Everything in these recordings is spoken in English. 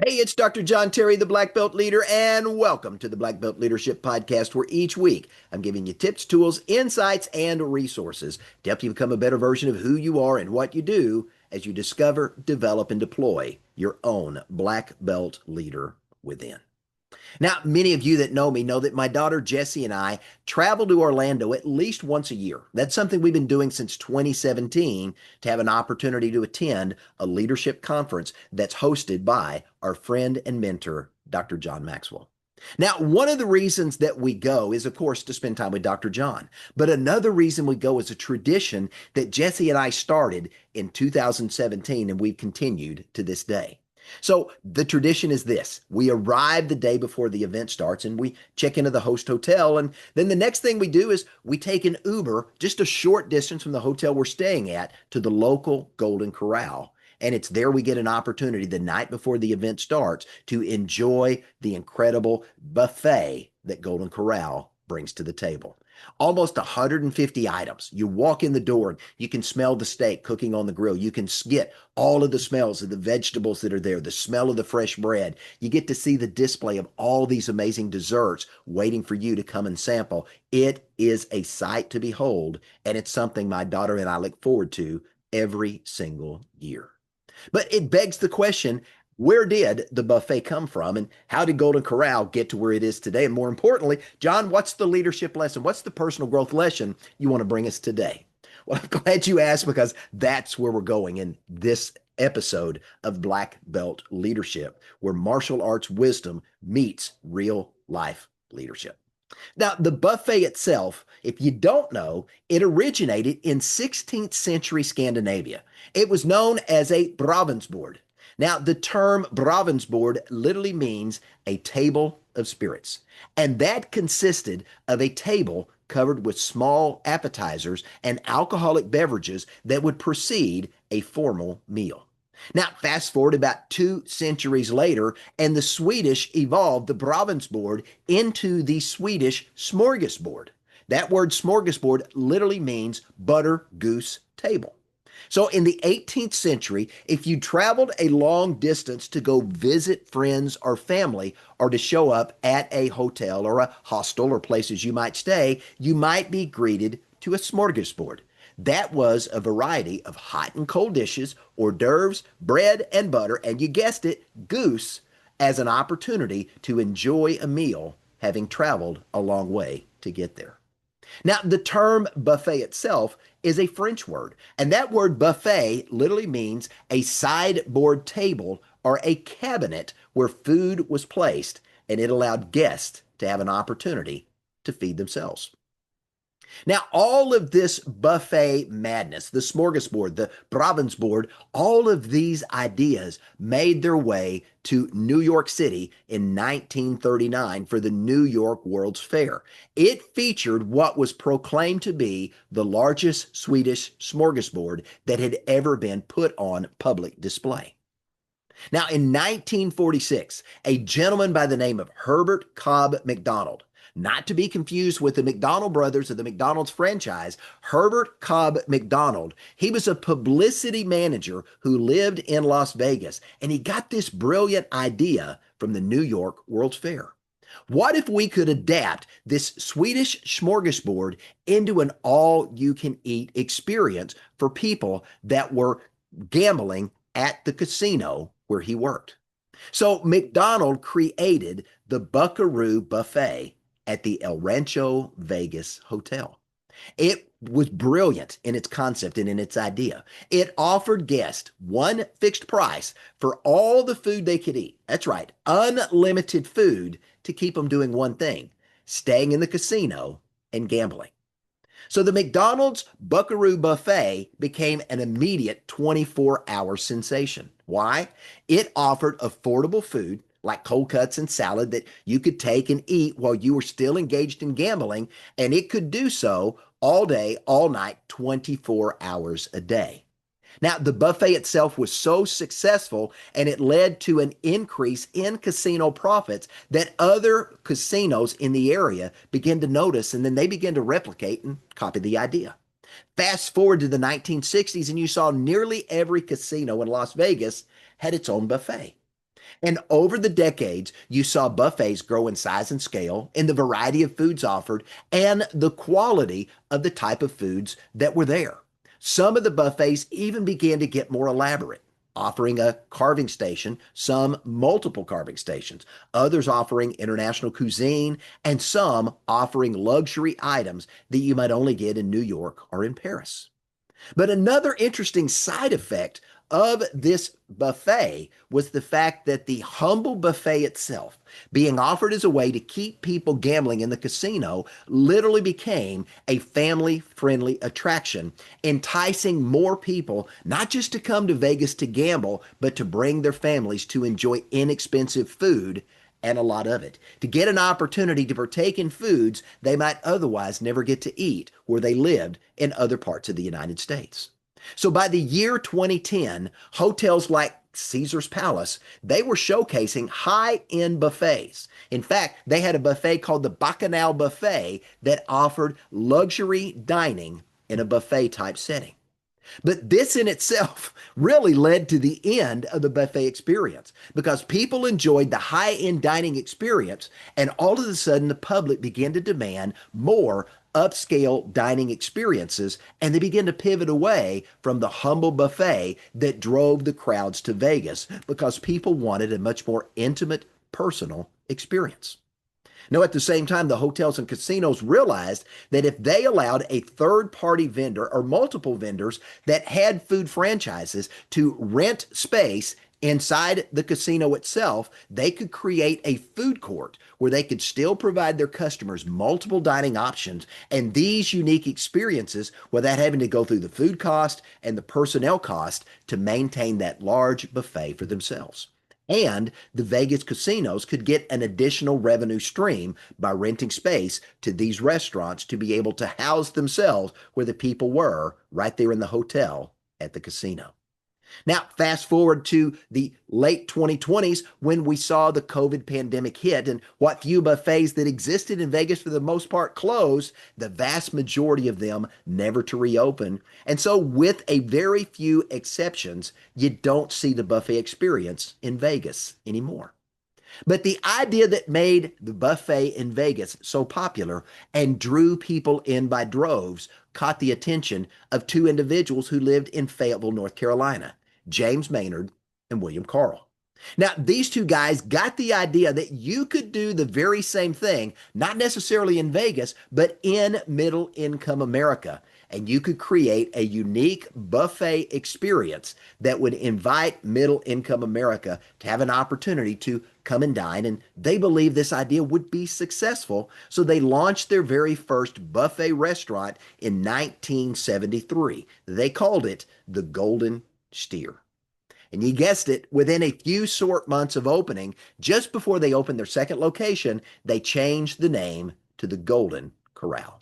Hey, it's Dr. John Terry, the Black Belt Leader, and welcome to the Black Belt Leadership Podcast, where each week I'm giving you tips, tools, insights, and resources to help you become a better version of who you are and what you do as you discover, develop, and deploy your own Black Belt Leader within. Now, many of you that know me know that my daughter Jessie and I travel to Orlando at least once a year. That's something we've been doing since 2017 to have an opportunity to attend a leadership conference that's hosted by our friend and mentor, Dr. John Maxwell. Now, one of the reasons that we go is, of course, to spend time with Dr. John. But another reason we go is a tradition that Jessie and I started in 2017 and we've continued to this day. So the tradition is this. We arrive the day before the event starts and we check into the host hotel. And then the next thing we do is we take an Uber just a short distance from the hotel we're staying at to the local Golden Corral. And it's there we get an opportunity the night before the event starts to enjoy the incredible buffet that Golden Corral brings to the table. Almost 150 items. You walk in the door and you can smell the steak cooking on the grill. You can get all of the smells of the vegetables that are there, the smell of the fresh bread. You get to see the display of all these amazing desserts waiting for you to come and sample. It is a sight to behold, and it's something my daughter and I look forward to every single year. But it begs the question, where did the buffet come from and how did Golden Corral get to where it is today? And more importantly, John, what's the leadership lesson? What's the personal growth lesson you want to bring us today? Well, I'm glad you asked because that's where we're going in this episode of Black Belt Leadership, where martial arts wisdom meets real life leadership. Now, the buffet itself, if you don't know, it originated in 16th century Scandinavia. It was known as a Bravensbord. Now, the term Bravensbord literally means a table of spirits, and that consisted of a table covered with small appetizers and alcoholic beverages that would precede a formal meal. Now, fast forward about 2 centuries later, and the Swedish evolved the Bravensbord into the Swedish smorgasbord. That word smorgasbord literally means butter goose table. So in the 18th century, if you traveled a long distance to go visit friends or family or to show up at a hotel or a hostel or places you might stay, you might be greeted to a smorgasbord. That was a variety of hot and cold dishes, hors d'oeuvres, bread and butter, and you guessed it, goose, as an opportunity to enjoy a meal having traveled a long way to get there. Now, the term buffet itself is a French word, and that word buffet literally means a sideboard table or a cabinet where food was placed, and it allowed guests to have an opportunity to feed themselves. Now, all of this buffet madness, the smorgasbord, the Bravensbord, all of these ideas made their way to New York City in 1939 for the New York World's Fair. It featured what was proclaimed to be the largest Swedish smorgasbord that had ever been put on public display. Now, in 1946, a gentleman by the name of Herbert Cobb McDonald, not to be confused with the McDonald brothers of the McDonald's franchise, Herbert Cobb McDonald, he was a publicity manager who lived in Las Vegas, and he got this brilliant idea from the New York World's Fair. What if we could adapt this Swedish smorgasbord into an all-you-can-eat experience for people that were gambling at the casino where he worked? So McDonald created the Buckaroo Buffet at the El Rancho Vegas Hotel. It was brilliant in its concept and in its idea. It offered guests one fixed price for all the food they could eat. That's right, unlimited food to keep them doing one thing, staying in the casino and gambling. So the McDonald's Buckaroo Buffet became an immediate 24-hour sensation. Why? It offered affordable food like cold cuts and salad that you could take and eat while you were still engaged in gambling, and it could do so all day, all night, 24 hours a day. Now, the buffet itself was so successful and it led to an increase in casino profits that other casinos in the area began to notice, and then they began to replicate and copy the idea. Fast forward to the 1960s, and you saw nearly every casino in Las Vegas had its own buffet. And over the decades, you saw buffets grow in size and scale, in the variety of foods offered, and the quality of the type of foods that were there. Some of the buffets even began to get more elaborate, offering a carving station, some multiple carving stations, others offering international cuisine, and some offering luxury items that you might only get in New York or in Paris. But another interesting side effect of this buffet was the fact that the humble buffet itself, being offered as a way to keep people gambling in the casino, literally became a family friendly attraction, enticing more people not just to come to Vegas to gamble, but to bring their families to enjoy inexpensive food and a lot of it, to get an opportunity to partake in foods they might otherwise never get to eat where they lived in other parts of the United States. So by the year 2010, hotels like Caesar's Palace, they were showcasing high-end buffets. In fact, they had a buffet called the Bacchanal Buffet that offered luxury dining in a buffet type setting. But this in itself really led to the end of the buffet experience because people enjoyed the high-end dining experience, and all of a sudden the public began to demand more upscale dining experiences, and they began to pivot away from the humble buffet that drove the crowds to Vegas because people wanted a much more intimate, personal experience. Now, at the same time, the hotels and casinos realized that if they allowed a third party vendor or multiple vendors that had food franchises to rent space inside the casino itself, they could create a food court where they could still provide their customers multiple dining options and these unique experiences without having to go through the food cost and the personnel cost to maintain that large buffet for themselves. And the Vegas casinos could get an additional revenue stream by renting space to these restaurants to be able to house themselves where the people were right there in the hotel at the casino. Now, fast forward to the late 2020s when we saw the COVID pandemic hit and what few buffets that existed in Vegas for the most part closed, the vast majority of them never to reopen. And so, with a very few exceptions, you don't see the buffet experience in Vegas anymore. But the idea that made the buffet in Vegas so popular and drew people in by droves caught the attention of two individuals who lived in Fayetteville, North Carolina, James Maynard and William Carl. Now, these two guys got the idea that you could do the very same thing, not necessarily in Vegas, but in middle income America. And you could create a unique buffet experience that would invite middle income America to have an opportunity to come and dine. And they believed this idea would be successful. So they launched their very first buffet restaurant in 1973. They called it the Golden Steer. And you guessed it, within a few short months of opening, just before they opened their second location, they changed the name to the Golden Corral.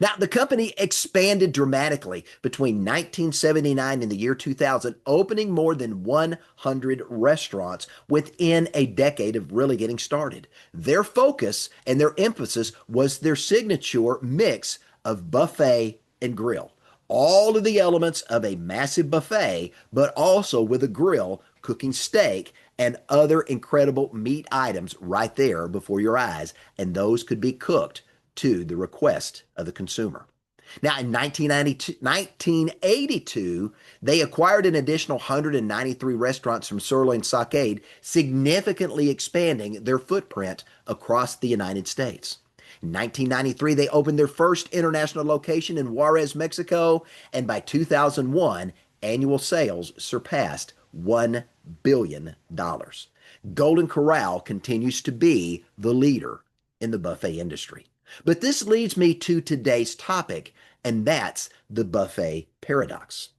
Now, the company expanded dramatically between 1979 and the year 2000, opening more than 100 restaurants within a decade of really getting started. Their focus and their emphasis was their signature mix of buffet and grill. All of the elements of a massive buffet, but also with a grill cooking steak and other incredible meat items right there before your eyes, and those could be cooked to the request of the consumer. Now, in 1982, they acquired an additional 193 restaurants from Sirloin Stockade, significantly expanding their footprint across the United States. In 1993, they opened their first international location in Juarez, Mexico, and by 2001, annual sales surpassed $1 billion. Golden Corral continues to be the leader in the buffet industry. But this leads me to today's topic, and that's the buffet paradox.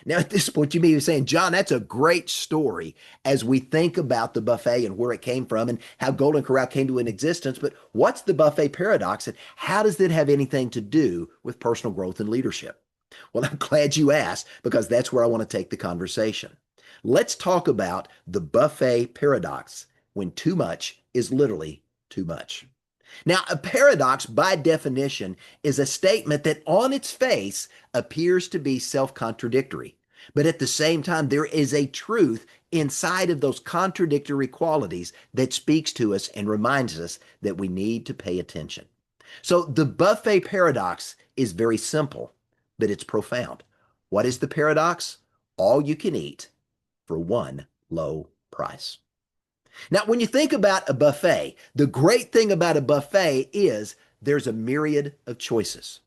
Now, at this point, you may be saying, John, that's a great story as we think about the buffet and where it came from and how Golden Corral came to an existence. But what's the buffet paradox and how does it have anything to do with personal growth and leadership? Well, I'm glad you asked because that's where I want to take the conversation. Let's talk about the buffet paradox when too much is literally too much. Now, a paradox, by definition, is a statement that on its face appears to be self-contradictory. But at the same time, there is a truth inside of those contradictory qualities that speaks to us and reminds us that we need to pay attention. So the buffet paradox is very simple, but it's profound. What is the paradox? All you can eat for one low price. Now, when you think about a buffet, the great thing about a buffet is there's a myriad of choices.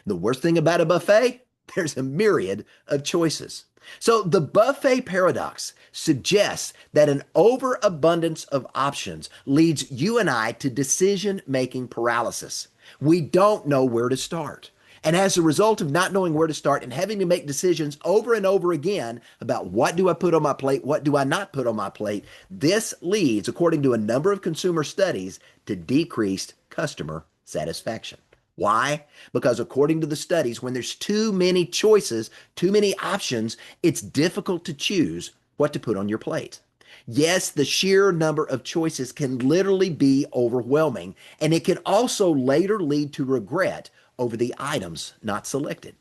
The worst thing about a buffet, there's a myriad of choices. So the buffet paradox suggests that an overabundance of options leads you and I to decision-making paralysis. We don't know where to start. And as a result of not knowing where to start and having to make decisions over and over again about what do I put on my plate, what do I not put on my plate, this leads, according to a number of consumer studies, to decreased customer satisfaction. Why? Because according to the studies, when there's too many choices, too many options, it's difficult to choose what to put on your plate. Yes, the sheer number of choices can literally be overwhelming, and it can also later lead to regret over the items not selected.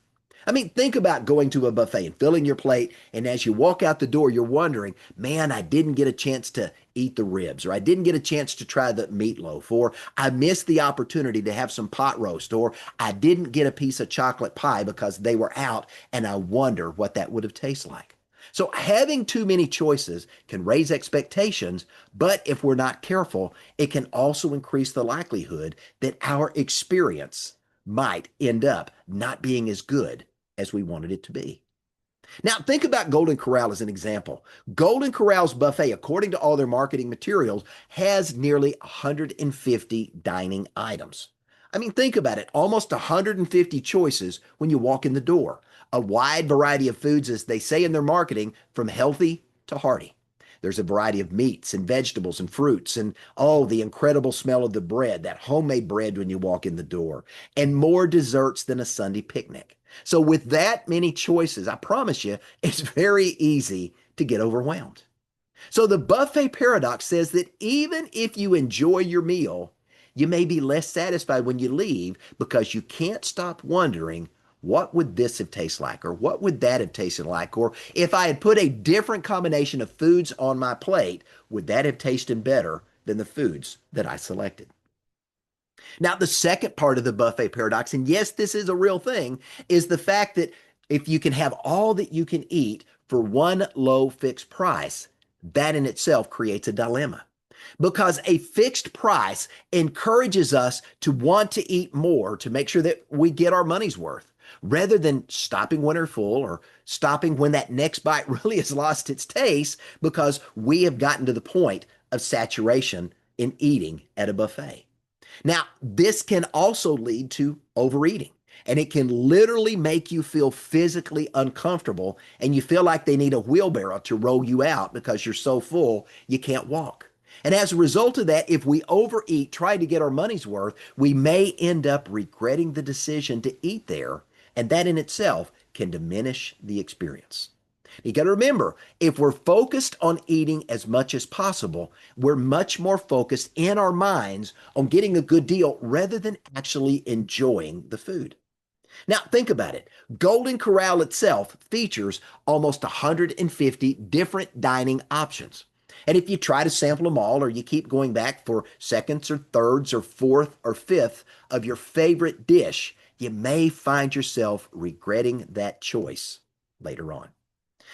I mean, think about going to a buffet and filling your plate, and as you walk out the door, you're wondering, man, I didn't get a chance to eat the ribs, or I didn't get a chance to try the meatloaf, or I missed the opportunity to have some pot roast, or I didn't get a piece of chocolate pie because they were out, and I wonder what that would have tasted like. So having too many choices can raise expectations, but if we're not careful, it can also increase the likelihood that our experience might end up not being as good as we wanted it to be. Now, think about Golden Corral as an example. Golden Corral's buffet, according to all their marketing materials, has nearly 150 dining items. I mean, think about it, almost 150 choices when you walk in the door. A wide variety of foods, as they say in their marketing, from healthy to hearty. There's a variety of meats and vegetables and fruits and the incredible smell of the bread, that homemade bread when you walk in the door, and more desserts than a Sunday picnic. So with that many choices, I promise you, it's very easy to get overwhelmed. So the buffet paradox says that even if you enjoy your meal, you may be less satisfied when you leave because you can't stop wondering, what would this have tasted like? Or what would that have tasted like? Or if I had put a different combination of foods on my plate, would that have tasted better than the foods that I selected? Now, the second part of the buffet paradox, and yes, this is a real thing, is the fact that if you can have all that you can eat for one low fixed price, that in itself creates a dilemma. Because a fixed price encourages us to want to eat more to make sure that we get our money's worth, rather than stopping when we're full or stopping when that next bite really has lost its taste because we have gotten to the point of saturation in eating at a buffet. Now, this can also lead to overeating, and it can literally make you feel physically uncomfortable, and you feel like they need a wheelbarrow to roll you out because you're so full you can't walk. And as a result of that, if we overeat, try to get our money's worth, we may end up regretting the decision to eat there, and that in itself can diminish the experience. You got to remember, if we're focused on eating as much as possible, we're much more focused in our minds on getting a good deal rather than actually enjoying the food. Now, think about it. Golden Corral itself features almost 150 different dining options. And if you try to sample them all, or you keep going back for seconds or thirds or fourth or fifth of your favorite dish, you may find yourself regretting that choice later on.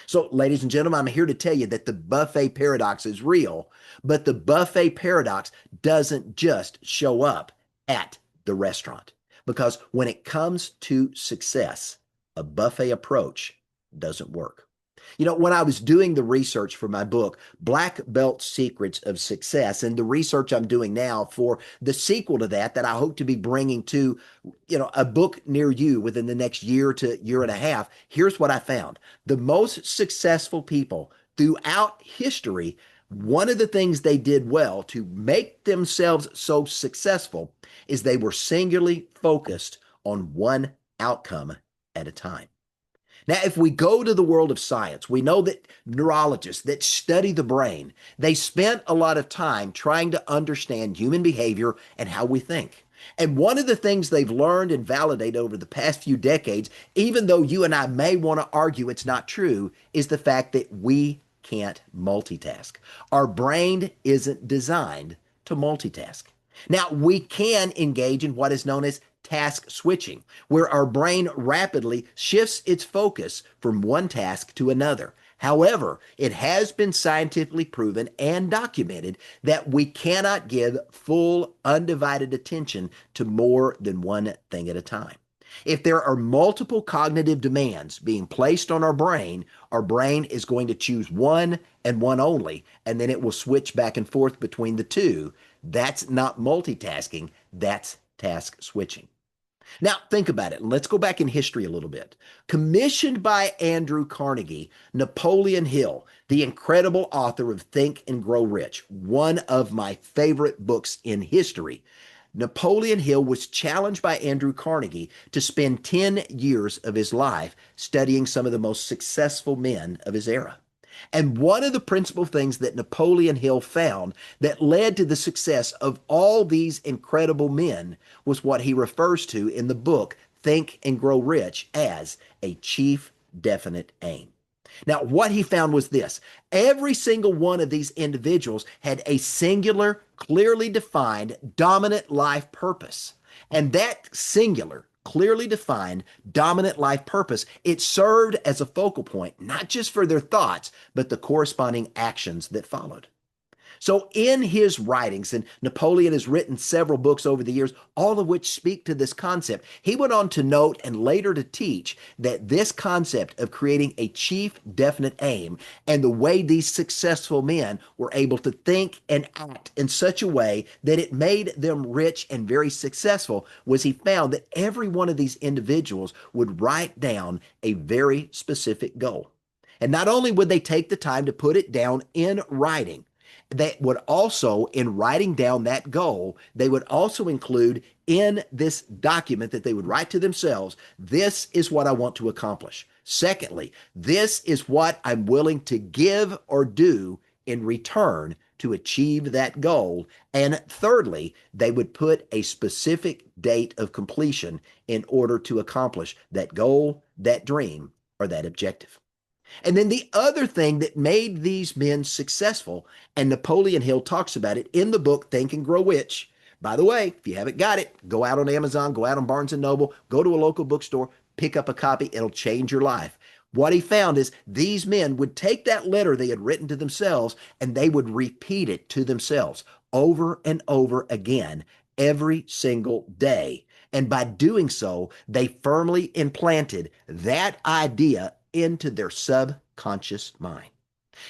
So, ladies and gentlemen, I'm here to tell you that the buffet paradox is real, but the buffet paradox doesn't just show up at the restaurant. Because when it comes to success, a buffet approach doesn't work. You know, when I was doing the research for my book, Black Belt Secrets of Success, and the research I'm doing now for the sequel to that I hope to be bringing to, a book near you within the next year to year and a half, here's what I found. The most successful people throughout history, one of the things they did well to make themselves so successful is they were singularly focused on one outcome at a time. Now, if we go to the world of science, we know that neurologists that study the brain, they spent a lot of time trying to understand human behavior and how we think. And one of the things they've learned and validated over the past few decades, even though you and I may want to argue it's not true, is the fact that we can't multitask. Our brain isn't designed to multitask. Now, we can engage in what is known as task switching, where our brain rapidly shifts its focus from one task to another. However, it has been scientifically proven and documented that we cannot give full, undivided attention to more than one thing at a time. If there are multiple cognitive demands being placed on our brain is going to choose one and one only, and then it will switch back and forth between the two. That's not multitasking, that's task switching. Now, think about it. Let's go back in history a little bit. Commissioned by Andrew Carnegie, Napoleon Hill, the incredible author of Think and Grow Rich, one of my favorite books in history, Napoleon Hill was challenged by Andrew Carnegie to spend 10 years of his life studying some of the most successful men of his era. And one of the principal things that Napoleon Hill found that led to the success of all these incredible men was what he refers to in the book Think and Grow Rich as a chief definite aim. Now, what he found was this. Every single one of these individuals had a singular, clearly defined, dominant life purpose. And that singular, clearly defined, dominant life purpose, it served as a focal point, not just for their thoughts, but the corresponding actions that followed. So in his writings, and Napoleon has written several books over the years, all of which speak to this concept, he went on to note and later to teach that this concept of creating a chief definite aim and the way these successful men were able to think and act in such a way that it made them rich and very successful was he found that every one of these individuals would write down a very specific goal. And not only would they take the time to put it down in writing, they would also, in writing down that goal, they would also include in this document that they would write to themselves, this is what I want to accomplish. Secondly, this is what I'm willing to give or do in return to achieve that goal. And thirdly, they would put a specific date of completion in order to accomplish that goal, that dream, or that objective. And then the other thing that made these men successful, and Napoleon Hill talks about it in the book Think and Grow Rich. By the way, if you haven't got it, go out on Amazon, go out on Barnes & Noble, go to a local bookstore, pick up a copy. It'll change your life. What he found is these men would take that letter they had written to themselves and they would repeat it to themselves over and over again every single day. And by doing so, they firmly implanted that idea into their subconscious mind.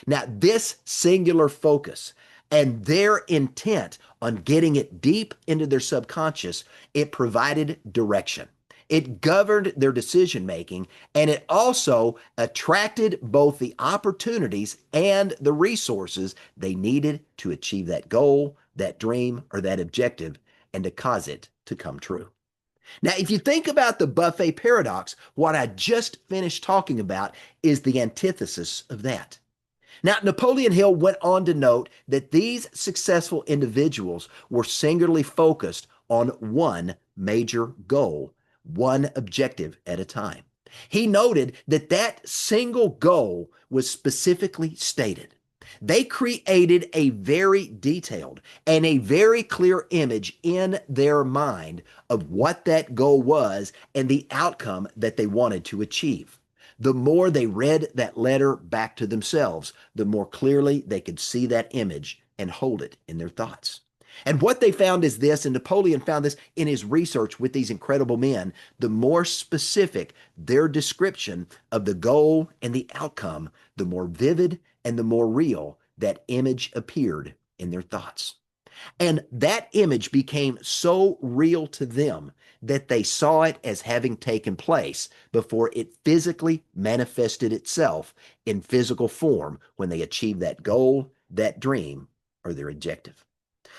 Now, this singular focus and their intent on getting it deep into their subconscious, it provided direction. It governed their decision making, and it also attracted both the opportunities and the resources they needed to achieve that goal, that dream, or that objective, and to cause it to come true. Now, if you think about the buffet paradox, what I just finished talking about is the antithesis of that. Now, Napoleon Hill went on to note that these successful individuals were singularly focused on one major goal, one objective at a time. He noted that that single goal was specifically stated. They created a very detailed and a very clear image in their mind of what that goal was and the outcome that they wanted to achieve. The more they read that letter back to themselves, the more clearly they could see that image and hold it in their thoughts. And what they found is this, and Napoleon found this in his research with these incredible men, the more specific their description of the goal and the outcome, the more vivid and the more real that image appeared in their thoughts. And that image became so real to them that they saw it as having taken place before it physically manifested itself in physical form when they achieved that goal, that dream, or their objective.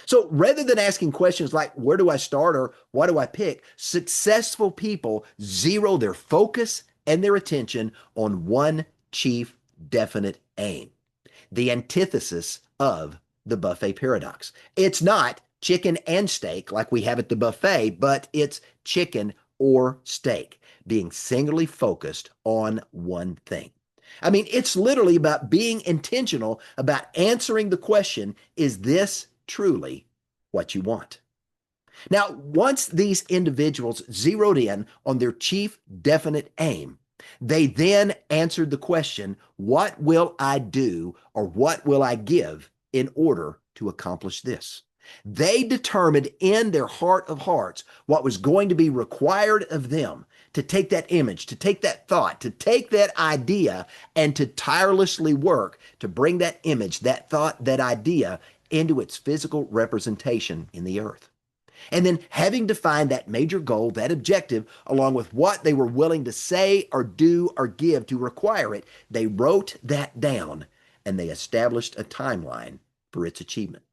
So rather than asking questions like, where do I start or what do I pick? Successful people zero their focus and their attention on one chief definite aim, the antithesis of the buffet paradox. It's not chicken and steak like we have at the buffet, but it's chicken or steak, being singularly focused on one thing. I mean, it's literally about being intentional about answering the question, is this truly what you want? Now, once these individuals zeroed in on their chief definite aim, they then answered the question, what will I do or what will I give in order to accomplish this? They determined in their heart of hearts what was going to be required of them to take that image, to take that thought, to take that idea, and to tirelessly work to bring that image, that thought, that idea into its physical representation in the earth. And then, having defined that major goal, that objective, along with what they were willing to say or do or give to require it, they wrote that down and they established a timeline for its achievement.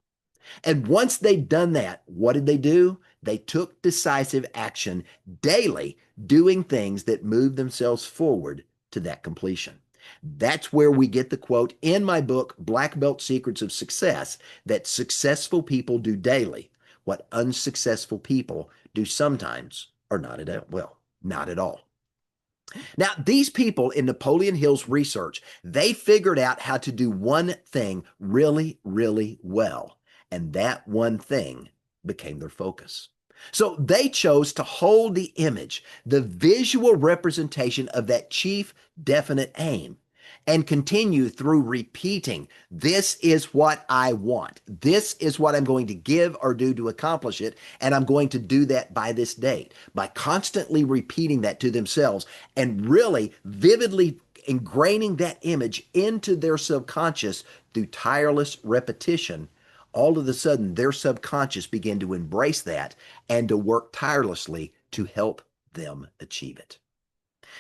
And once they'd done that, what did they do? They took decisive action daily, doing things that moved themselves forward to that completion. That's where we get the quote in my book, Black Belt Secrets of Success, that successful people do daily what unsuccessful people do sometimes or not at all. Well, not at all. Now, these people in Napoleon Hill's research, they figured out how to do one thing really, really well. And that one thing became their focus. So they chose to hold the image, the visual representation of that chief definite aim, and continue through repeating, this is what I want. This is what I'm going to give or do to accomplish it. And I'm going to do that by this date. By constantly repeating that to themselves and really vividly ingraining that image into their subconscious through tireless repetition, all of a sudden their subconscious began to embrace that and to work tirelessly to help them achieve it.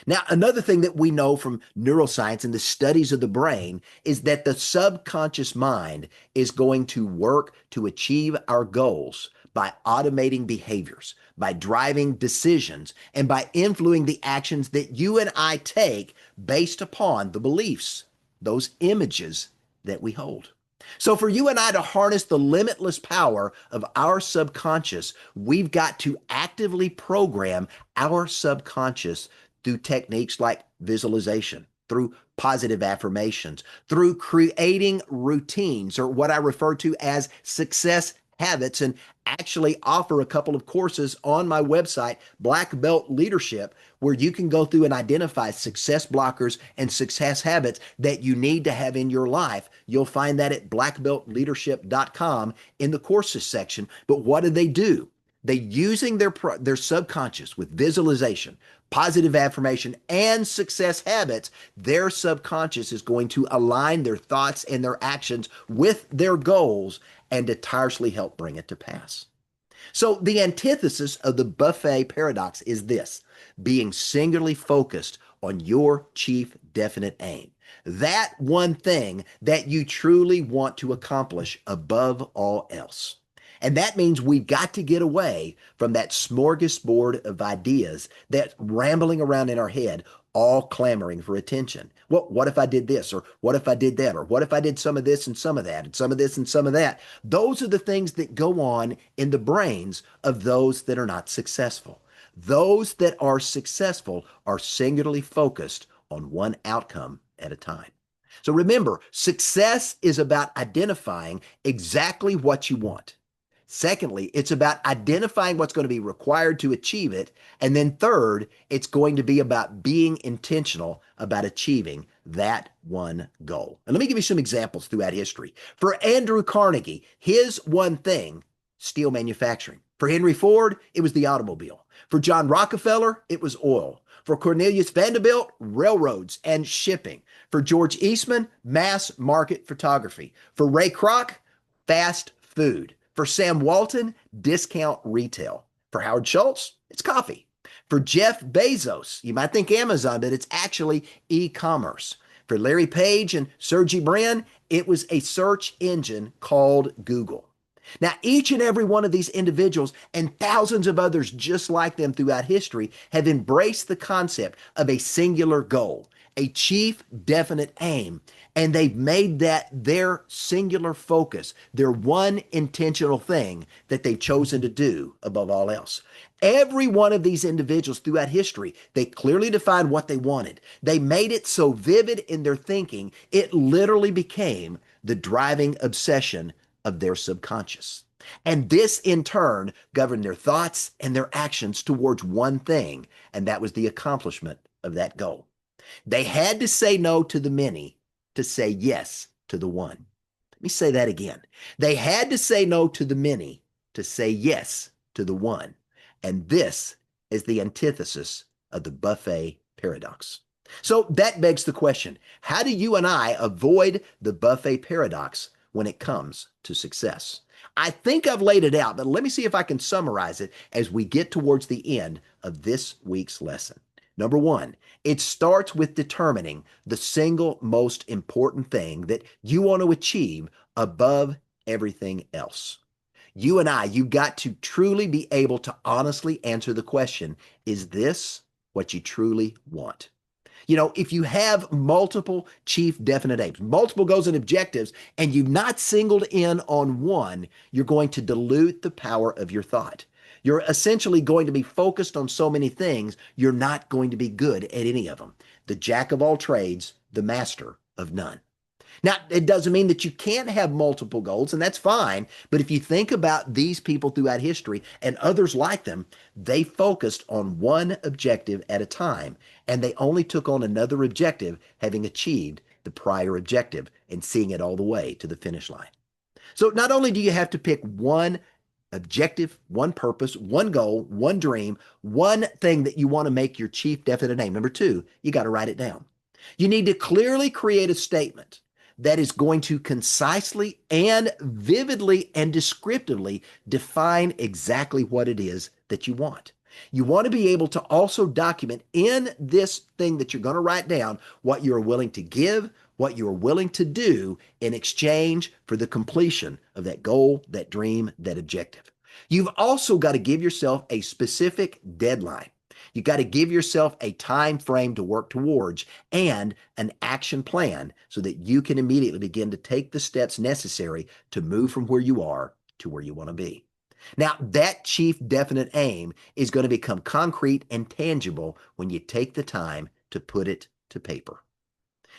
Now, another thing that we know from neuroscience and the studies of the brain is that the subconscious mind is going to work to achieve our goals by automating behaviors, by driving decisions, and by influencing the actions that you and I take based upon the beliefs, those images that we hold. So for you and I to harness the limitless power of our subconscious, we've got to actively program our subconscious through techniques like visualization, through positive affirmations, through creating routines, or what I refer to as success habits, and actually offer a couple of courses on my website, Black Belt Leadership, where you can go through and identify success blockers and success habits that you need to have in your life. You'll find that at blackbeltleadership.com in the courses section. But what do? They using their subconscious with visualization, positive affirmation, and success habits, their subconscious is going to align their thoughts and their actions with their goals and to tirelessly help bring it to pass. So the antithesis of the buffet paradox is this: being singularly focused on your chief definite aim. That one thing that you truly want to accomplish above all else. And that means we've got to get away from that smorgasbord of ideas that's rambling around in our head, all clamoring for attention. Well, what if I did this? Or what if I did that? Or what if I did some of this and some of that and some of this and some of that? Those are the things that go on in the brains of those that are not successful. Those that are successful are singularly focused on one outcome at a time. So remember, success is about identifying exactly what you want. Secondly, it's about identifying what's going to be required to achieve it. And then third, it's going to be about being intentional about achieving that one goal. And let me give you some examples throughout history. For Andrew Carnegie, his one thing, steel manufacturing. For Henry Ford, it was the automobile. For John Rockefeller, it was oil. For Cornelius Vanderbilt, railroads and shipping. For George Eastman, mass market photography. For Ray Kroc, fast food. For Sam Walton, discount retail. For Howard Schultz, it's coffee. For Jeff Bezos, you might think Amazon, but it's actually e-commerce. For Larry Page and Sergey Brin, it was a search engine called Google. Now, each and every one of these individuals and thousands of others just like them throughout history have embraced the concept of a singular goal, a chief definite aim, and they've made that their singular focus, their one intentional thing that they've chosen to do above all else. Every one of these individuals throughout history, they clearly defined what they wanted. They made it so vivid in their thinking, it literally became the driving obsession of their subconscious. And this in turn governed their thoughts and their actions towards one thing, and that was the accomplishment of that goal. They had to say no to the many to say yes to the one. Let me say that again. They had to say no to the many to say yes to the one. And this is the antithesis of the buffet paradox. So that begs the question, how do you and I avoid the buffet paradox when it comes to success? I think I've laid it out, but let me see if I can summarize it as we get towards the end of this week's lesson. Number one, it starts with determining the single most important thing that you want to achieve above everything else. You and I, you got to truly be able to honestly answer the question, is this what you truly want? You know, if you have multiple chief definite aims, multiple goals and objectives, and you've not singled in on one, you're going to dilute the power of your thought. You're essentially going to be focused on so many things, you're not going to be good at any of them. The jack of all trades, the master of none. Now, it doesn't mean that you can't have multiple goals, and that's fine. But if you think about these people throughout history and others like them, they focused on one objective at a time, and they only took on another objective having achieved the prior objective and seeing it all the way to the finish line. So not only do you have to pick one objective, one purpose, one goal, one dream, one thing that you want to make your chief definite aim. Number two, you got to write it down. You need to clearly create a statement that is going to concisely and vividly and descriptively define exactly what it is that you want. You want to be able to also document in this thing that you're going to write down what you're willing to give, what you're willing to do in exchange for the completion of that goal, that dream, that objective. You've also got to give yourself a specific deadline. You got to give yourself a time frame to work towards and an action plan so that you can immediately begin to take the steps necessary to move from where you are to where you want to be. Now, that chief definite aim is going to become concrete and tangible when you take the time to put it to paper.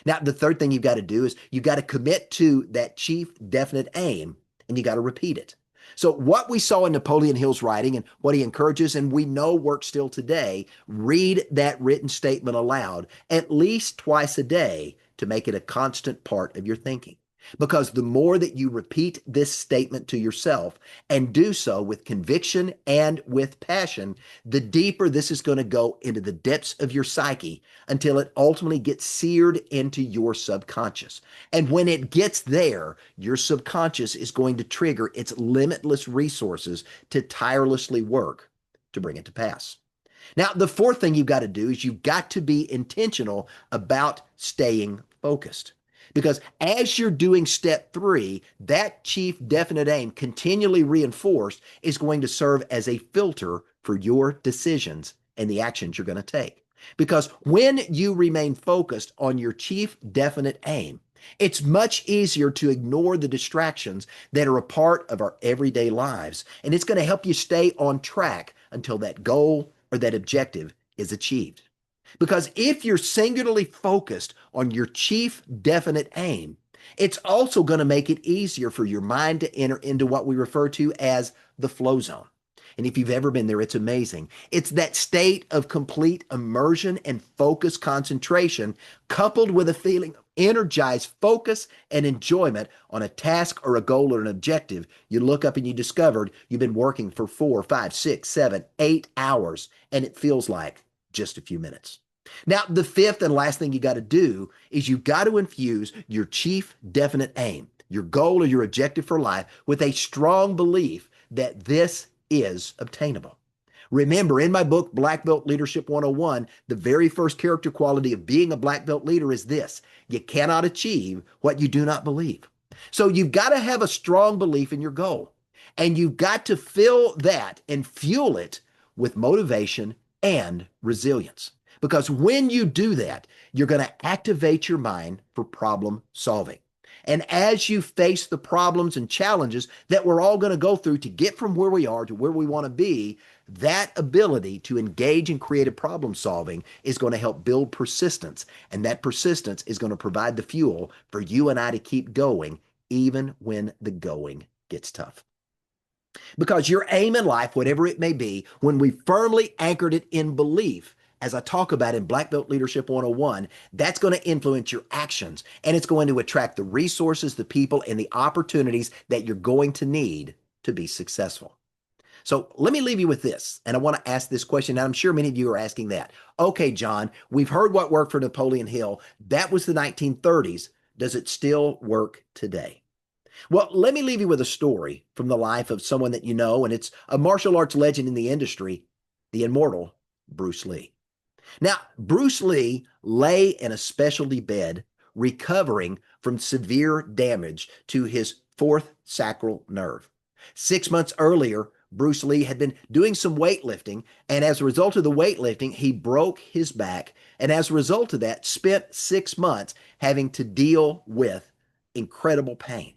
Now, the third thing you've got to do is you've got to commit to that chief definite aim, and you got to repeat it. So what we saw in Napoleon Hill's writing and what he encourages, and we know works still today, read that written statement aloud at least twice a day to make it a constant part of your thinking. Because the more that you repeat this statement to yourself and do so with conviction and with passion, the deeper this is going to go into the depths of your psyche until it ultimately gets seared into your subconscious. And when it gets there, your subconscious is going to trigger its limitless resources to tirelessly work to bring it to pass. Now, the fourth thing you've got to do is you've got to be intentional about staying focused. Because as you're doing step three, that chief definite aim continually reinforced is going to serve as a filter for your decisions and the actions you're going to take. Because when you remain focused on your chief definite aim, it's much easier to ignore the distractions that are a part of our everyday lives. And it's going to help you stay on track until that goal or that objective is achieved. Because if you're singularly focused on your chief definite aim, it's also going to make it easier for your mind to enter into what we refer to as the flow zone. And if you've ever been there, it's amazing. It's that state of complete immersion and focused concentration coupled with a feeling of energized focus and enjoyment on a task or a goal or an objective. You look up and you discovered you've been working for 4, 5, 6, 7, 8 hours, and it feels like just a few minutes. Now, the fifth and last thing you got to do is you got to infuse your chief definite aim, your goal or your objective for life, with a strong belief that this is obtainable. Remember, in my book, Black Belt Leadership 101, the very first character quality of being a black belt leader is this: you cannot achieve what you do not believe. So you've got to have a strong belief in your goal, and you've got to fill that and fuel it with motivation and resilience. Because when you do that, you're going to activate your mind for problem solving. And as you face the problems and challenges that we're all going to go through to get from where we are to where we want to be, that ability to engage in creative problem solving is going to help build persistence. And that persistence is going to provide the fuel for you and I to keep going, even when the going gets tough. Because your aim in life, whatever it may be, when we firmly anchored it in belief, as I talk about in Black Belt Leadership 101, that's going to influence your actions, and it's going to attract the resources, the people, and the opportunities that you're going to need to be successful. So let me leave you with this, and I want to ask this question. Now, I'm sure many of you are asking that. Okay, John, we've heard what worked for Napoleon Hill. That was the 1930s. Does it still work today? Well, let me leave you with a story from the life of someone that you know, and it's a martial arts legend in the industry, the immortal Bruce Lee. Now, Bruce Lee lay in a specialty bed recovering from severe damage to his fourth sacral nerve. 6 months earlier, Bruce Lee had been doing some weightlifting, and as a result of the weightlifting, he broke his back, and as a result of that, spent 6 months having to deal with incredible pain.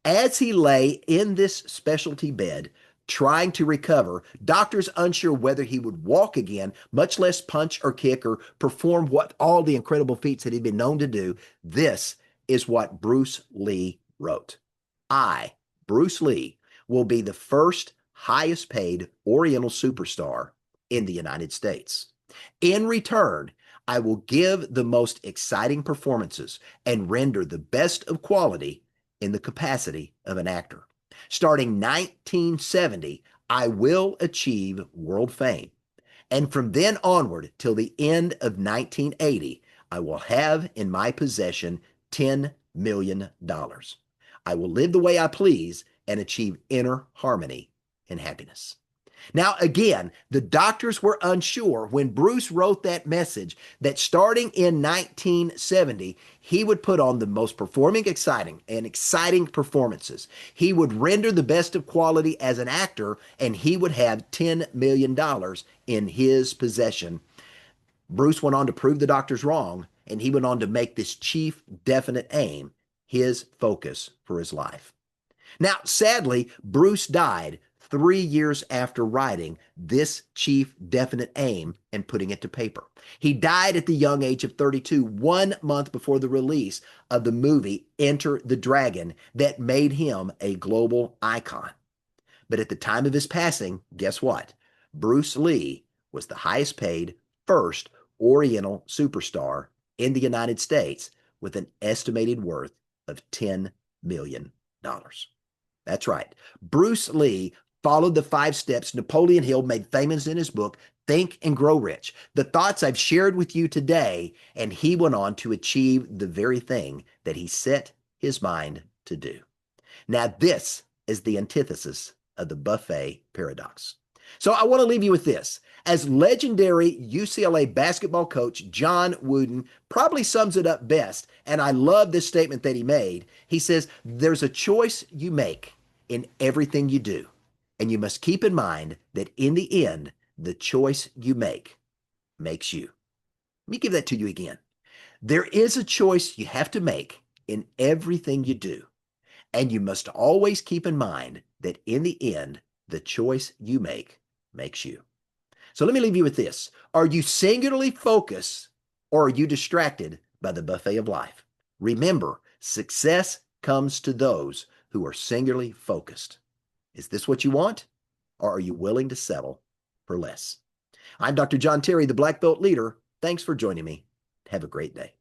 As he lay in this specialty bed, trying to recover, doctors unsure whether he would walk again, much less punch or kick or perform what all the incredible feats that he'd been known to do. This is what Bruce Lee wrote. I, Bruce Lee, will be the first highest paid Oriental superstar in the United States. In return, I will give the most exciting performances and render the best of quality in the capacity of an actor. Starting 1970, I will achieve world fame. And from then onward till the end of 1980, I will have in my possession $10 million. I will live the way I please and achieve inner harmony and happiness. Now, again, the doctors were unsure when Bruce wrote that message that starting in 1970, he would put on the most exciting performances. He would render the best of quality as an actor, and he would have $10 million in his possession. Bruce went on to prove the doctors wrong, and he went on to make this chief definite aim his focus for his life. Now, sadly, Bruce died 3 years after writing this chief definite aim and putting it to paper. He died at the young age of 32, 1 month before the release of the movie Enter the Dragon that made him a global icon. But at the time of his passing, guess what? Bruce Lee was the highest paid first Oriental superstar in the United States with an estimated worth of $10 million. That's right. Bruce Lee followed the 5 steps Napoleon Hill made famous in his book, Think and Grow Rich. The thoughts I've shared with you today, and he went on to achieve the very thing that he set his mind to do. Now, this is the antithesis of the buffet paradox. So I want to leave you with this. As legendary UCLA basketball coach John Wooden probably sums it up best, and I love this statement that he made. He says, there's a choice you make in everything you do. And you must keep in mind that in the end, the choice you make makes you. Let me give that to you again. There is a choice you have to make in everything you do. And you must always keep in mind that in the end, the choice you make makes you. So let me leave you with this. Are you singularly focused or are you distracted by the buffet of life? Remember, success comes to those who are singularly focused. Is this what you want, or are you willing to settle for less? I'm Dr. John Terry, the Black Belt Leader. Thanks for joining me. Have a great day.